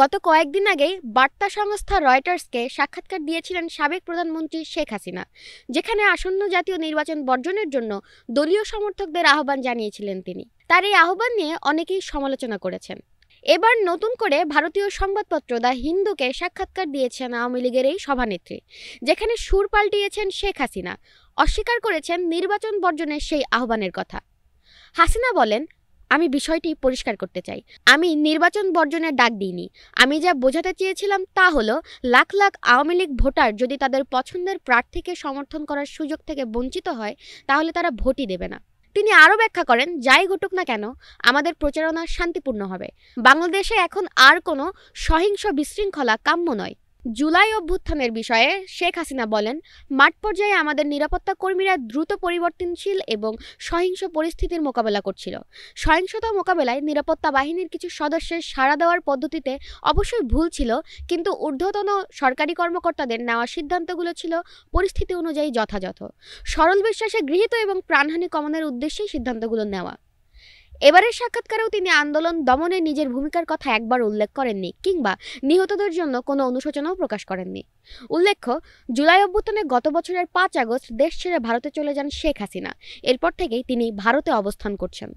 গত কয়েকদিন আগেই বার্তা সংস্থা রয়টার্সকে সাক্ষাৎকার দিয়েছিলেন সাবেক প্রধানমন্ত্রী শেখ হাসিনা, যেখানে আসন্ন জাতীয় নির্বাচন বর্জনের জন্য দলীয় সমর্থকদের আহ্বান জানিয়েছিলেন তিনি। তার এই আহ্বান নিয়ে অনেকেই সমালোচনা করেছেন। এবার নতুন করে ভারতীয় সংবাদপত্র দ্য হিন্দুকে সাক্ষাৎকার দিয়েছেন আওয়ামী লীগের এই সভানেত্রী, যেখানে সুর পাল্টিয়েছেন শেখ হাসিনা, অস্বীকার করেছেন নির্বাচন বর্জনের সেই আহ্বানের কথা। হাসিনা বলেন, আমি বিষয়টি পরিষ্কার করতে চাই, আমি নির্বাচন বর্জনের ডাক দিইনি। আমি যা বোঝাতে চেয়েছিলাম তা হলো, লাখ লাখ আওয়ামী লীগ ভোটার যদি তাদের পছন্দের প্রার্থীকে সমর্থন করার সুযোগ থেকে বঞ্চিত হয়, তাহলে তারা ভোটই দেবে না। তিনি আরও ব্যাখ্যা করেন, যাই ঘটুক না কেন আমাদের প্রচারণা শান্তিপূর্ণ হবে। বাংলাদেশে এখন আর কোনো সহিংস বিশৃঙ্খলা কাম্য নয়। জুলাই অভ্যুত্থানের বিষয়ে শেখ হাসিনা বলেন, মাঠ পর্যায়ে আমাদের নিরাপত্তা কর্মীরা দ্রুত পরিবর্তনশীল এবং সহিংস পরিস্থিতির মোকাবেলা করছিল। সহিংসতা মোকাবেলায় নিরাপত্তা বাহিনীর কিছু সদস্যের সাড়া দেওয়ার পদ্ধতিতে অবশ্যই ভুল ছিল, কিন্তু ঊর্ধ্বতন সরকারি কর্মকর্তাদের নেওয়া সিদ্ধান্তগুলো ছিল পরিস্থিতি অনুযায়ী যথাযথ, সরল বিশ্বাসে গৃহীত এবং প্রাণহানি কমানোর উদ্দেশ্যেই সিদ্ধান্তগুলো নেওয়া। এবারের সাক্ষাৎকারেও তিনি আন্দোলন দমনে নিজের ভূমিকার কথা একবার উল্লেখ করেননি, কিংবা নিহতদের জন্য কোনো অনুশোচনাও প্রকাশ করেননি। উল্লেখ্য, জুলাই অভ্যুত্থানে গত বছরের 5 আগস্ট দেশ ছেড়ে ভারতে চলে যান শেখ হাসিনা। এরপর থেকেই তিনি ভারতে অবস্থান করছেন।